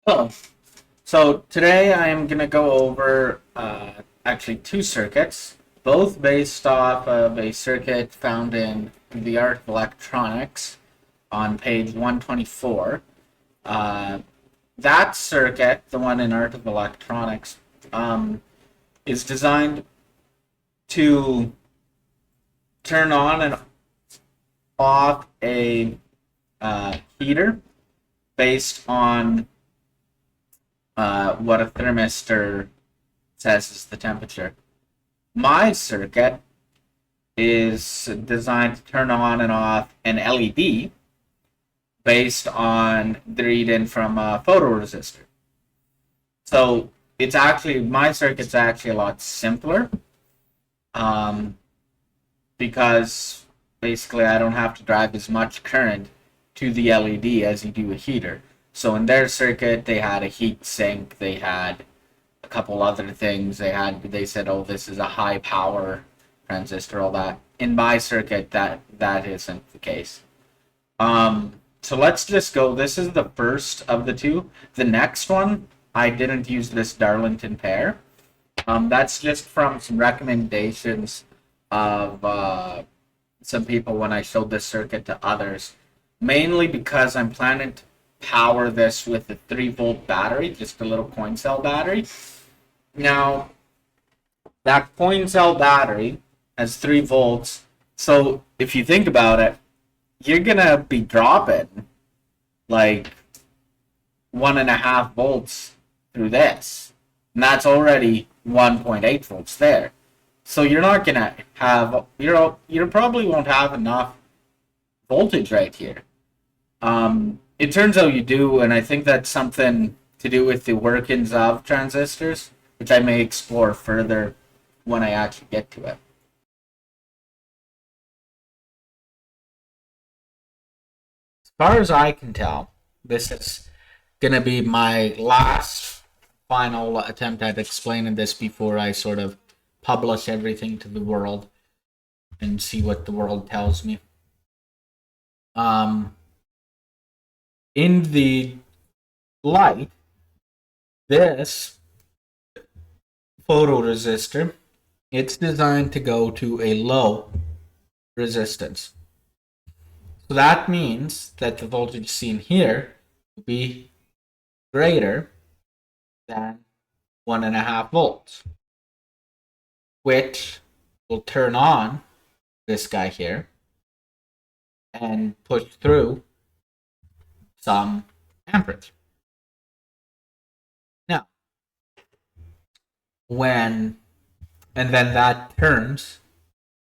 Oh, so today I am going to go over actually two circuits, both based off of a circuit found in the Art of Electronics on page 124. Uh, that circuit, the one in Art of Electronics, is designed to turn on and off a heater based on what a thermistor says is the temperature. My circuit is designed to turn on and off an LED based on the read-in from a photoresistor. So it's actually my circuit's actually a lot simpler um, because basically I don't have to drive as much current to the LED as you do a heater. So in their circuit, they had a heat sink, they had a couple other things. They said, oh, this is a high power transistor, all that. In my circuit, that isn't the case. So let's just go. This is the first of the two. The next one, I didn't use this Darlington pair. That's just from some recommendations of some people when I showed this circuit to others. Mainly because I'm planning to power this with a 3-volt battery, just a little coin cell battery. Now, that coin cell battery has 3 volts. So if you think about it, you're gonna be dropping like 1.5 volts through this. And that's already 1.8 volts there. So you're not gonna have you probably won't have enough voltage right here. It turns out you do, and I think that's something to do with the workings of transistors, which I may explore further when I actually get to it. As far as I can tell, this is going to be my last final attempt at explaining this before I sort of publish everything to the world and see what the world tells me. Um, in the light, this photoresistor, it's designed to go to a low resistance. So that means that the voltage seen here will be greater than 1.5 volts, which will turn on this guy here and push through some amperage. Now, and then that turns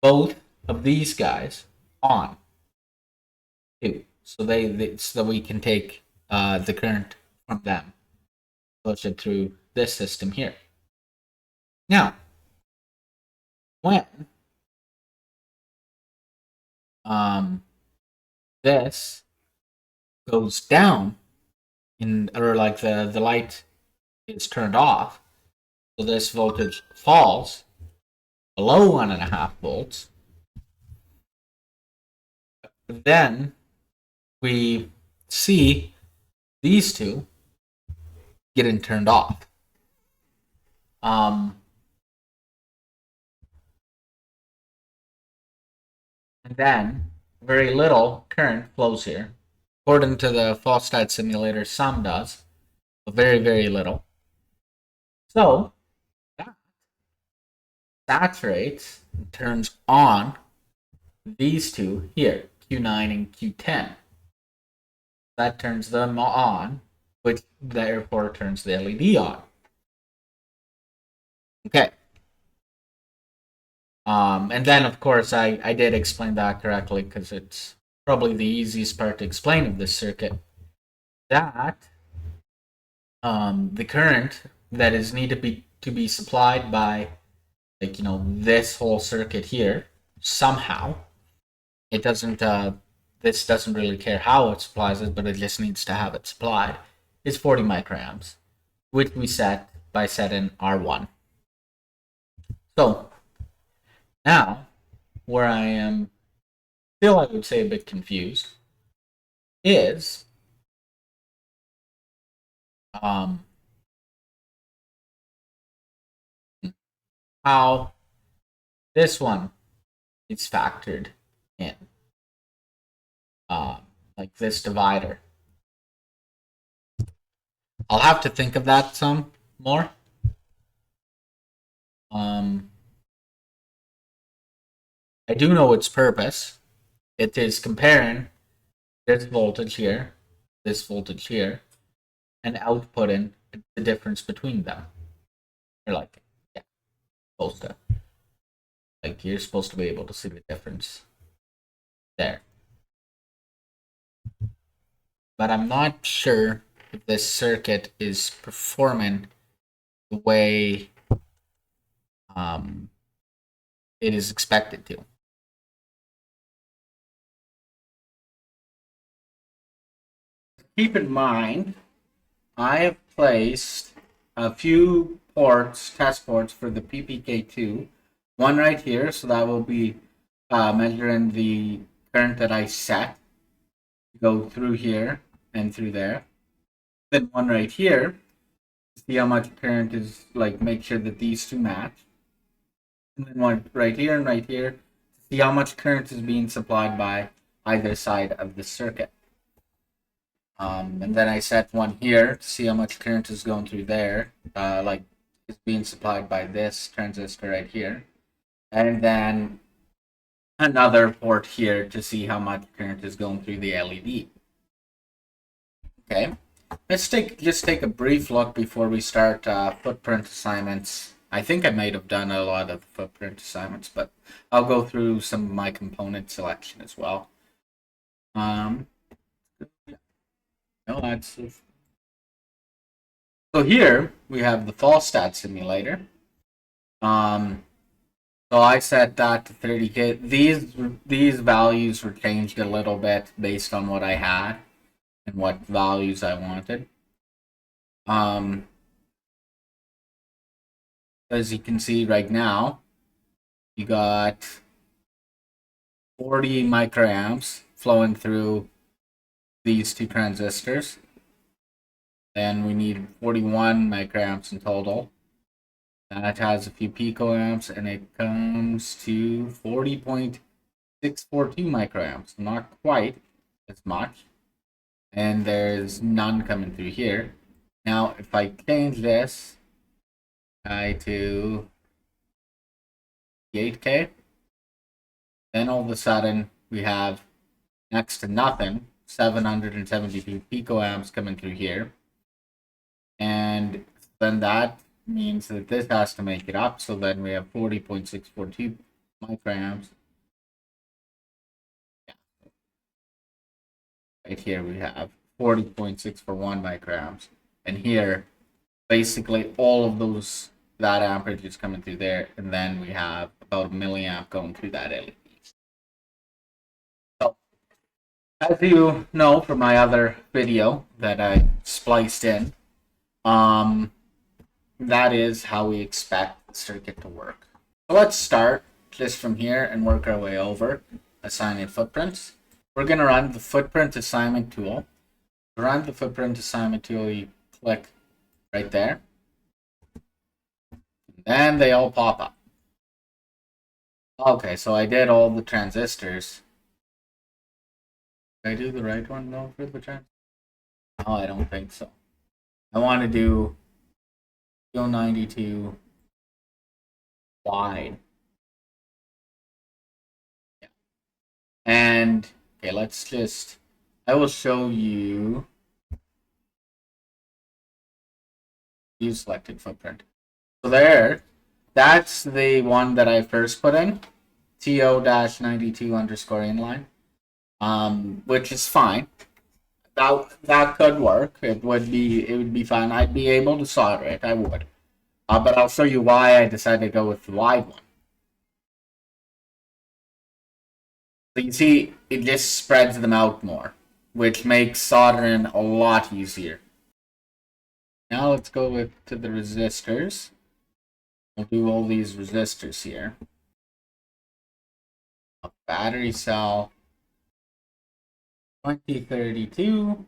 both of these guys on too. So we can take the current from them, push it through this system here. Now, when this goes down or like the light is turned off, so this voltage falls below 1.5 volts, then we see these two getting turned off. And then very little current flows here. According to the Falstad simulator, some does, but very, very little. So that saturates and turns on these two here, Q9 and Q10. That turns them on, which therefore turns the LED on. Okay. And then, of course, I did explain that correctly because it's probably the easiest part to explain of this circuit. That the current that is needed to be supplied by, like, this whole circuit here somehow. It doesn't. This doesn't really care how it supplies it, but it just needs to have it supplied. Is 40 microamps, which we set by setting R1. So now, where I am still, I would say, a bit confused, is um, how this one is factored in, um, like this divider. I'll have to think of that some more. I do know its purpose. It is comparing this voltage here, and outputting the difference between them. You're like, yeah, supposed to. Like, you're supposed to be able to see the difference there. But I'm not sure if this circuit is performing the way it is expected to. Keep in mind, I have placed a few ports, test ports for the PPK2. One right here, so that will be measuring the current that I set. Go through here and through there. Then one right here, see how much current is, like, make sure that these two match. And then one right here and right here, see how much current is being supplied by either side of the circuit. And then I set one here to see how much current is going through there, like it's being supplied by this transistor right here. And then another port here to see how much current is going through the LED. Okay, let's just take a brief look before we start footprint assignments. I think I might have done a lot of footprint assignments, but I'll go through some of my component selection as well. No, that's so here we have the Falstad simulator. So I set that to 30K. These values were changed a little bit based on what I had and what values I wanted. As you can see right now, you got 40 microamps flowing through these two transistors. Then we need 41 microamps in total. That has a few picoamps, and it comes to 40.642 microamps. Not quite as much. And there's none coming through here. Now, if I change this to 8K, then all of a sudden we have next to nothing, 772 picoamps coming through here. And then that means that this has to make it up. So then we have 40.642 microamps. Yeah. Right here we have 40.641 microamps. And here, basically all of that amperage is coming through there. And then we have about a milliamp going through that LED. So, as you know from my other video that I spliced in, that is how we expect the circuit to work. So let's start just from here and work our way over, assigning footprints. We're going to run the footprint assignment tool. To run the footprint assignment tool, you click right there. And they all pop up. Okay, so I did all the transistors. Did I do the right one though for the transistor? No, I don't think so. I want to do 92 wide. Yeah. And okay, I will show you selected footprint. So that's the one that I first put in, TO-92 underscore inline, which is fine. That could work. It would be fine. I'd be able to solder it. I would. But I'll show you why I decided to go with the wide one. So you see, it just spreads them out more, which makes soldering a lot easier. Now let's go to the resistors. We'll do all these resistors here. A battery cell 2032.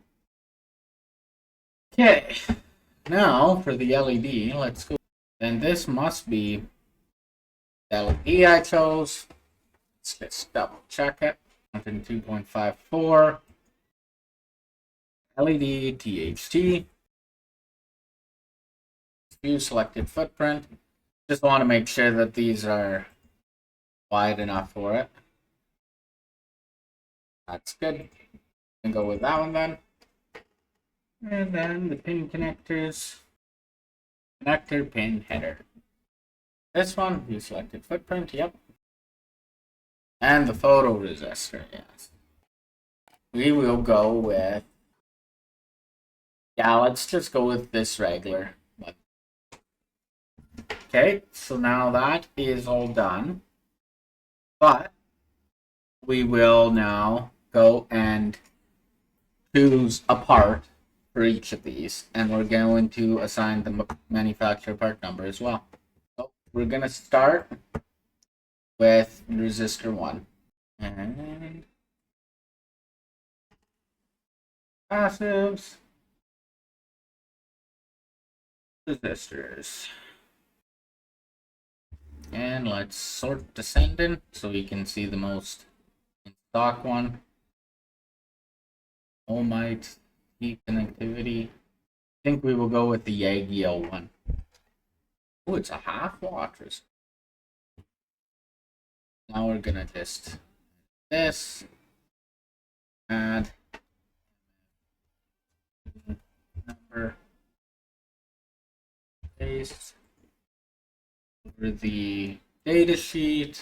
Okay. Now for the LED, let's go. Then this must be the LED I chose. Let's just double check it. 2.54 LED THT. View selected footprint. Just want to make sure that these are wide enough for it. That's good. And go with that one then. And then the pin connectors. Connector pin header. This one, view selected footprint, yep. And the photoresistor, yes. We will go with, yeah, let's just go with this regular. Okay, so now that is all done. But we will now go and choose a part for each of these, and we're going to assign the manufacturer part number as well. So we're going to start with resistor 1. And passives, resistors. And let's sort descendant so we can see the most in stock one. Ohmite, heat connectivity. I think we will go with the Yagio one. Oh, it's a half watt. Now we're gonna just this, add number, paste over the data sheet.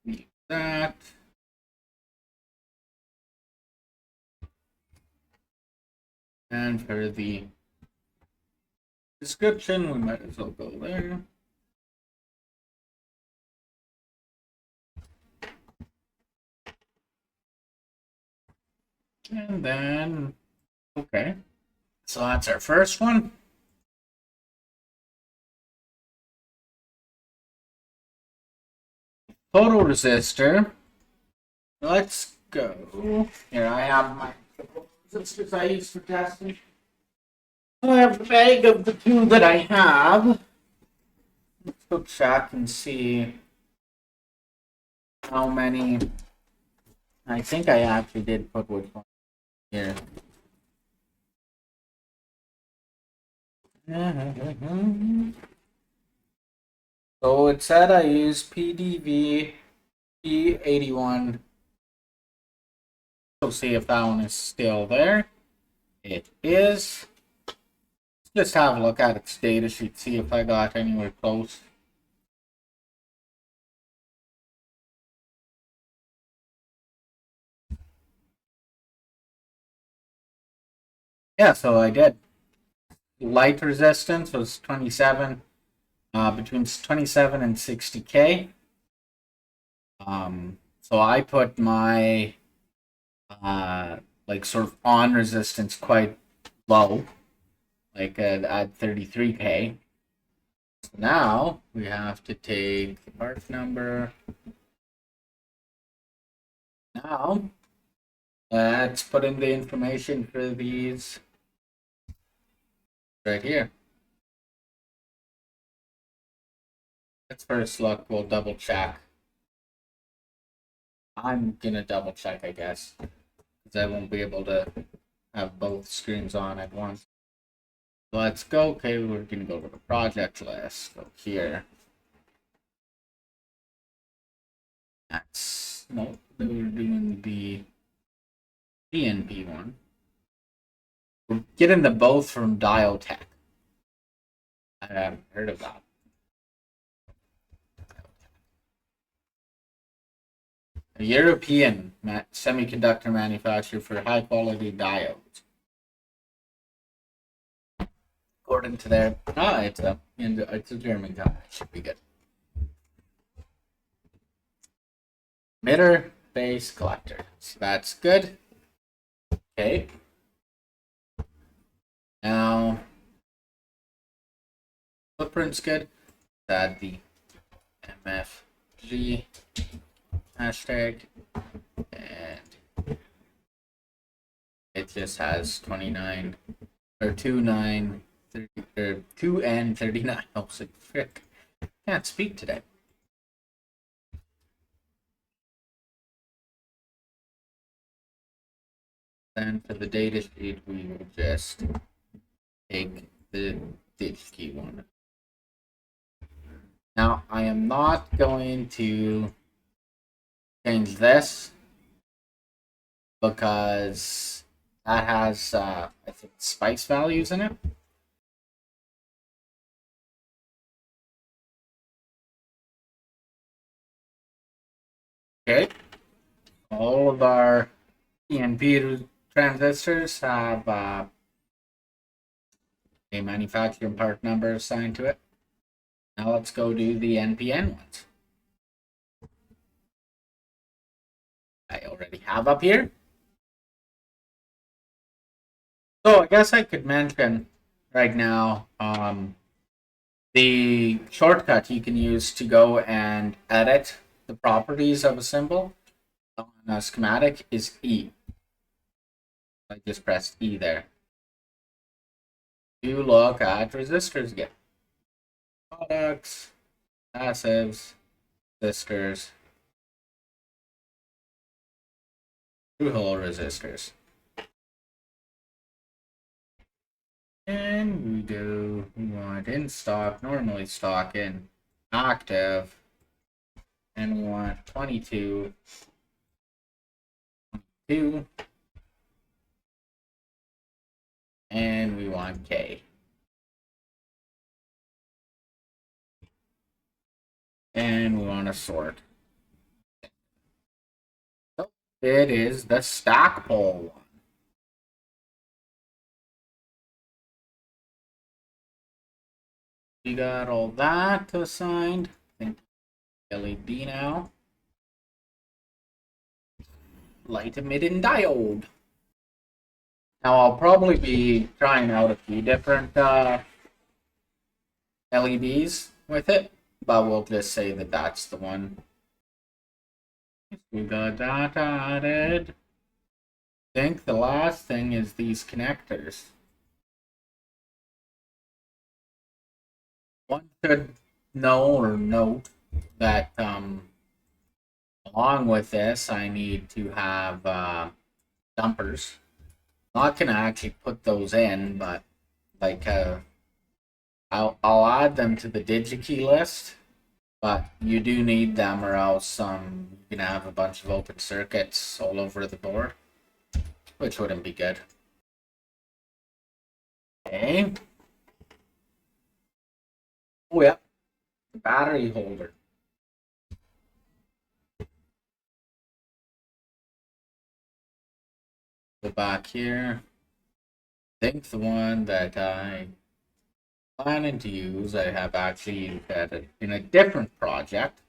Leave that. And for the description, we might as well go there. And then, okay. So that's our first one. Photoresistor. Let's go. Here, I have my resistors I use for testing. I have the bag of the two that I have. Let's go check and see how many. I think I actually did put which one here. So it said I used PDV P81. So see if that one is still there. It is. Let's just have a look at its data sheet, see if I got anywhere close. Yeah, so I did. Light resistance was 27, between 27 and 60K. So I put my like sort of on resistance quite low, like at 33K. So now we have to take the part number. Now let's put in the information for these right here. Let's first look, we'll double check. I'm gonna double check, I guess, because I won't be able to have both screens on at once. Let's go. Okay, we're gonna go to the project list. Go here. That's no, we're doing the PNP one. We're getting the both from Diotech. I haven't heard of that. A European semiconductor manufacturer for high quality diodes. According to their it's a German company. Should be good. Emitter base collector. So that's good. Okay. Now footprint's good. Add the MFG hashtag, and it just has 29 or 2N39. Oh, sick frick. Can't speak today. Then for the data sheet, we will just take the ditch key one. Now, I am not going to change this because that has, I think, spice values in it. Okay. All of our ENP transistors have a manufacturing part number assigned to it. Now let's go do the NPN ones. I already have up here. So I guess I could mention right now the shortcut you can use to go and edit the properties of a symbol on a schematic is E. I just pressed E there. You look at resistors again. Products, passives, resistors, through-hole resistors. And we want in stock, normally stock in active, and we want 22, 2, and we want K. And we want to sort. So it is the stack pole one. We got all that assigned. I think LED now. Light emitting diode. Now I'll probably be trying out a few different LEDs with it, but we'll just say that that's the one. We got that added. I think the last thing is these connectors. One should know or note that along with this, I need to have dumpers. I'm not gonna actually put those in, but like I'll add them to the DigiKey list. But you do need them, or else you're gonna have a bunch of open circuits all over the board, which wouldn't be good. Okay. Oh yeah, the battery holder. Go back here. I think the one that I planning to use, I have actually used it in a different project.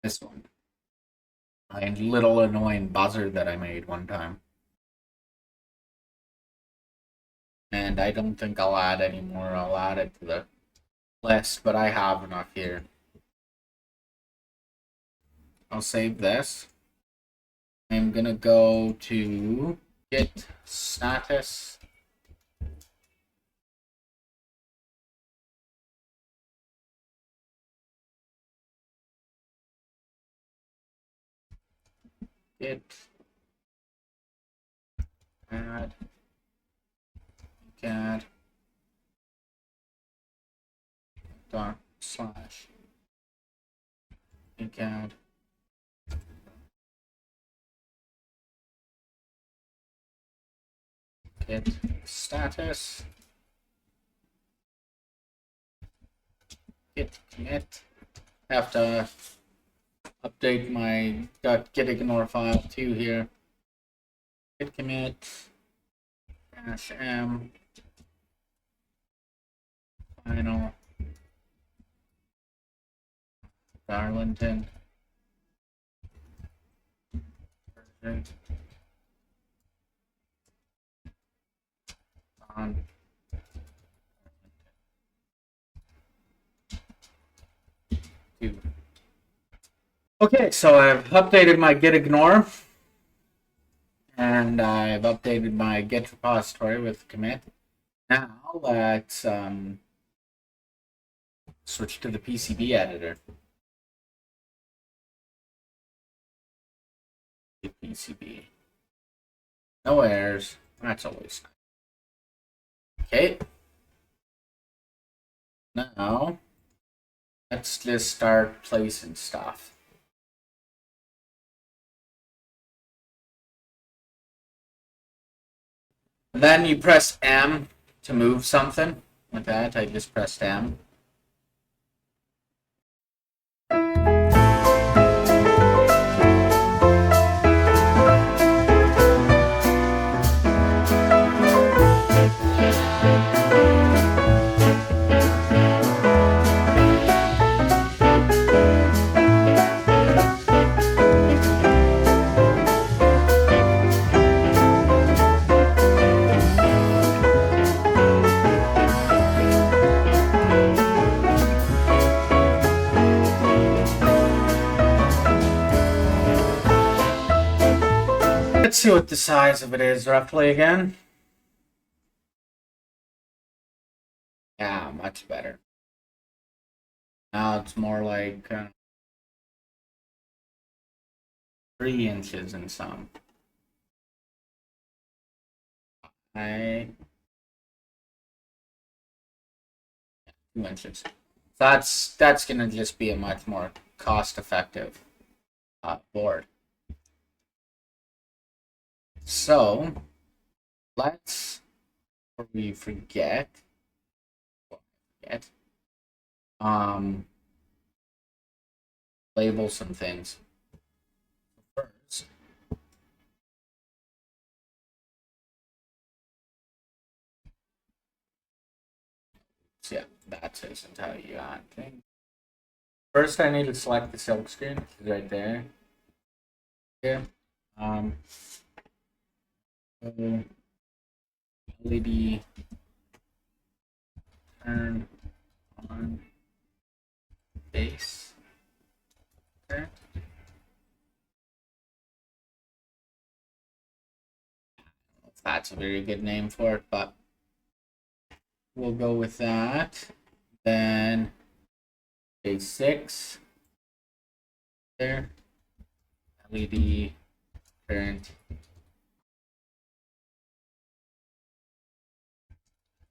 This one. My little annoying buzzer that I made one time. And I don't think I'll add any more. I'll add it to the list, but I have enough here. I'll save this. I'm gonna go to git status. Git add add dot slash add git status git commit. Have to update my .gitignore file too here. Git commit -m final Darlington version on two. Okay, so I've updated my gitignore. And I've updated my Git repository with commit. Now let's switch to the PCB editor. The PCB. No errors. That's always nice. Okay. Now let's just start placing stuff. And then you press M to move something. Like that, I just pressed M. Let's see what the size of it is roughly again. Yeah, much better. Now it's more like 3 inches and some. 2 inches. So that's gonna just be a much more cost-effective board. So let's, before we forget, label some things. First, so yeah, that isn't how you got things. First, I need to select the silkscreen, which is right there. Here, LED turn on base. Okay. That's a very good name for it, but we'll go with that. Then base 6 there. LED current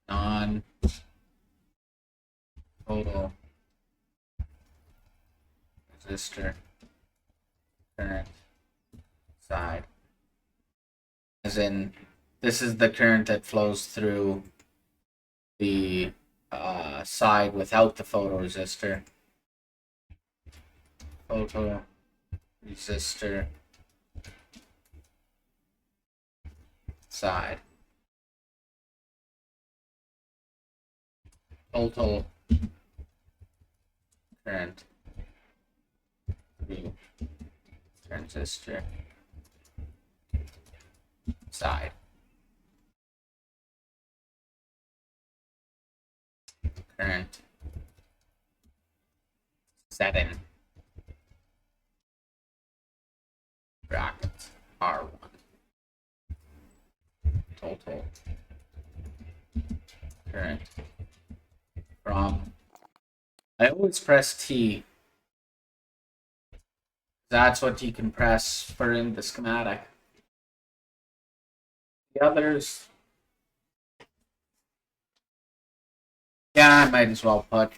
non total resistor current side. As in, this is the current that flows through the side without the photoresistor. Photoresistor side. Total current through transistor side. Current set in brackets R1. Total current from, I always press T. That's what you can press for in the schematic. The others, yeah, I might as well put.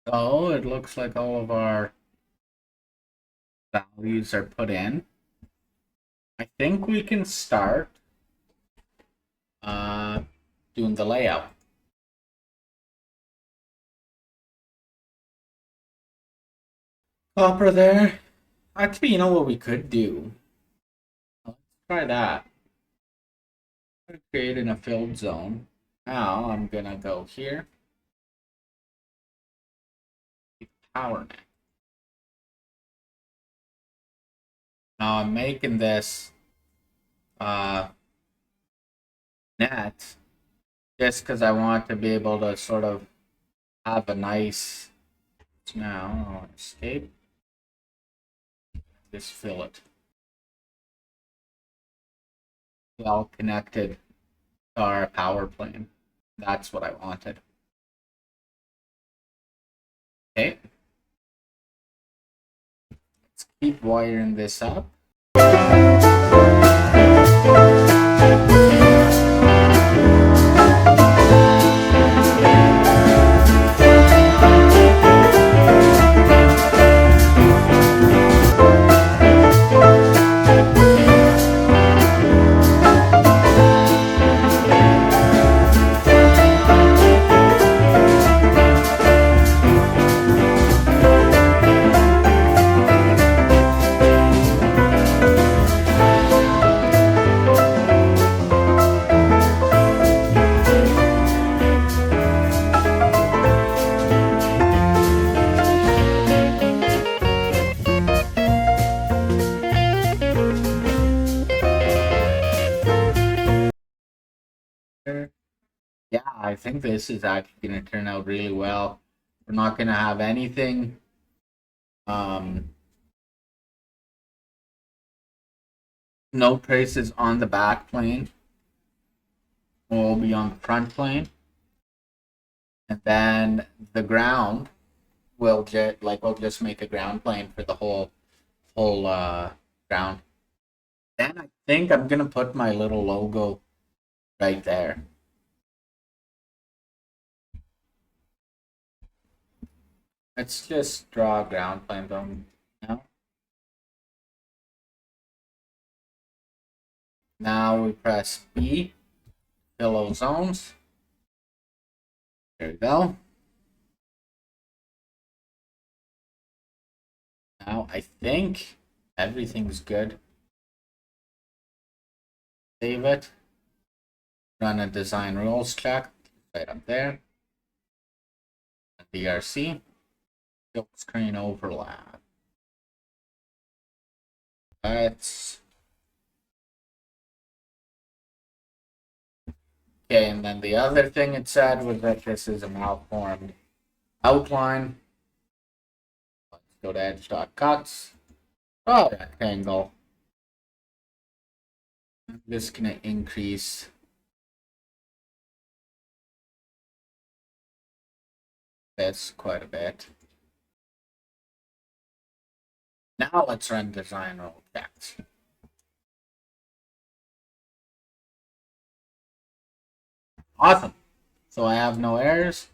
So it looks like all of our values are put in. I think we can start doing the layout. Copper there. Actually, you know what we could do? Let's try that. I'm creating a filled zone. Now I'm gonna go here. Power net. Now I'm making this net just because I want to be able to sort of have a nice, now I'll escape, just fill it. Well connected to our power plane. That's what I wanted. Okay. Let's keep wiring this up. Yeah, I think this is actually going to turn out really well. We're not going to have anything no traces on the back plane. Will be on the front plane. And then the ground will just make a ground plane for the whole ground. Then I think I'm going to put my little logo right there. Let's just draw a ground plane from now. Now we press B, fill those zones. There we go. Now I think everything's good. Save it. Run a design rules check right up there. DRC. Silkscreen overlap. Let's. Okay, and then the other thing it said was that this is a malformed outline. Let's go to edge.cuts. Oh, rectangle. I'm just going to increase this quite a bit. Now let's run design rule checks. Awesome. So I have no errors.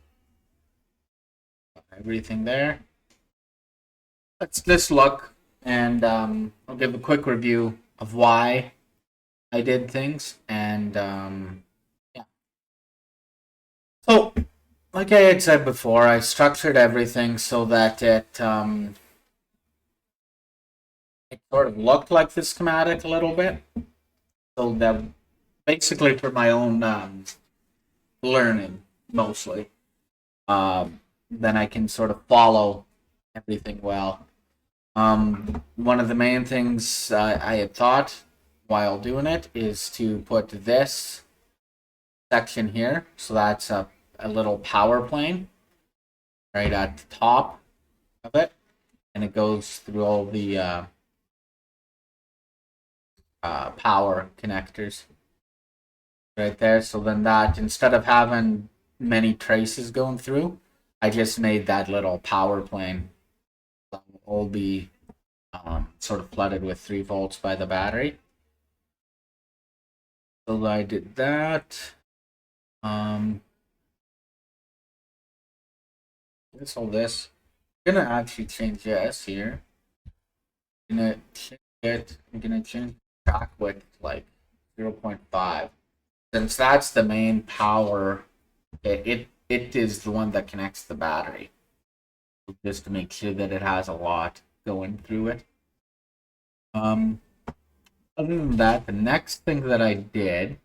Everything there. Let's just look, and I'll give a quick review of why I did things, and yeah. So, like I had said before, I structured everything so that it sort of looked like the schematic a little bit. So that basically for my own learning, mostly, then I can sort of follow everything well. One of the main things I had thought while doing it is to put this section here. So that's a little power plane right at the top of it. And it goes through all the power connectors right there. So then that, instead of having many traces going through, I just made that little power plane that will all be sort of flooded with 3 volts by the battery. So I did that. Guess all this. I'm gonna actually change this here. I'm gonna change it. I'm gonna change track width like 0.5. Since that's the main power, it is the one that connects the battery. Just to make sure that it has a lot going through it. Other than that, the next thing that I did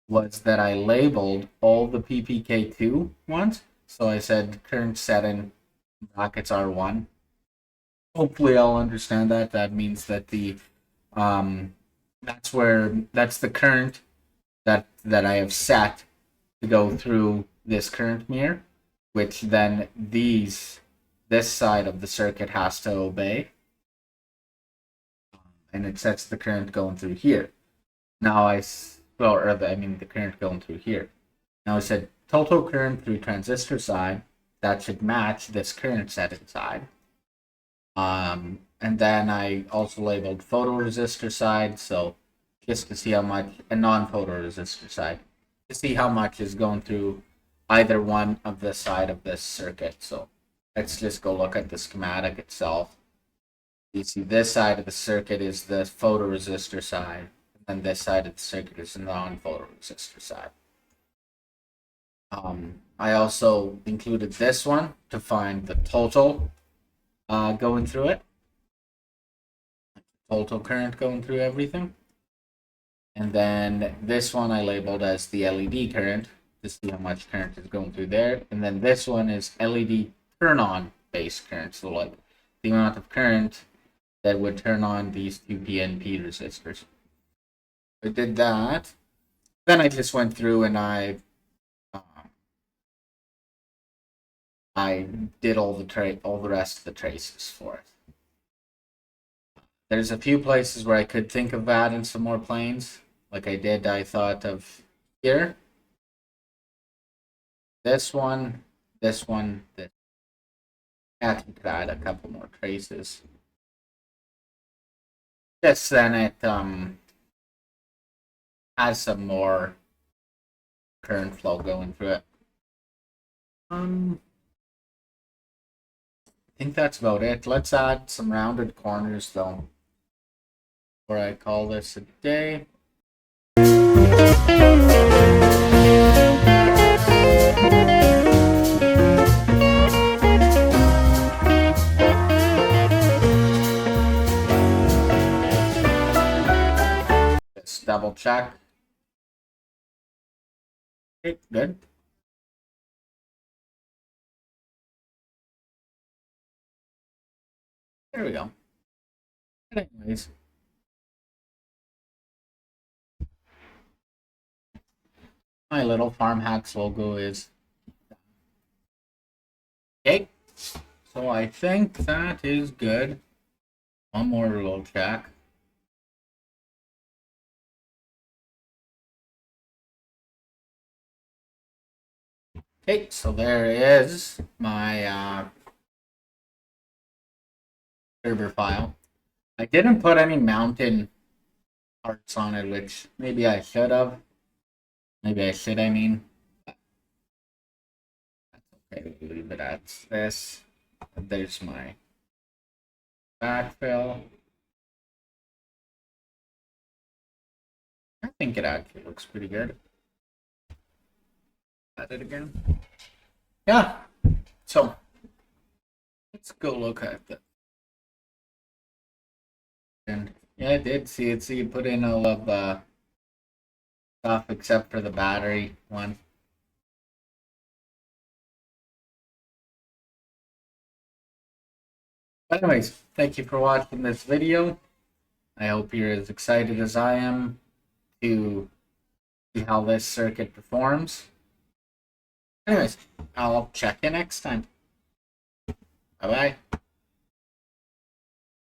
was that I labeled all the PPK2 ones. So I said current setting brackets R1. Hopefully I'll understand that. That means that the That's the current that I have set to go through this current mirror, which then this side of the circuit has to obey, and it sets the current going through here. Now I mean the current going through here. Now I said total current through transistor side that should match this current set inside. And then I also labeled photoresistor side, so just to see how much, a non-photoresistor side, to see how much is going through either one of the side of this circuit. So let's just go look at the schematic itself. You see this side of the circuit is the photoresistor side, and then this side of the circuit is the non-photoresistor side. I also included this one to find the total going through it. Total current going through everything. And then this one I labeled as the LED current to see how much current is going through there. And then this one is LED turn on base current. So like the amount of current that would turn on these two PNP resistors. I did that. Then I just went through and I did all the rest of the traces for it. There's a few places where I could think of adding some more planes. Like I thought of here. This one, this. I could add a couple more traces. Just then it has some more current flow going through it. I think that's about it. Let's add some rounded corners though, before I call this a day. Just double check. Okay, good. There we go. But anyways, my little farm hacks logo is okay. So I think that is good. One more little check. Okay, so there is my server file. I didn't put any mountain parts on it, which maybe I should have. Maybe I should, I mean. That's okay, we'll leave it at this. There's my backfill. I think it actually looks pretty good. Add it again. Yeah, so let's go look at that. And yeah, I did see it. So you put in all of the stuff except for the battery one. But anyways, thank you for watching this video. I hope you're as excited as I am to see how this circuit performs. Anyways, I'll check you next time. Bye-bye.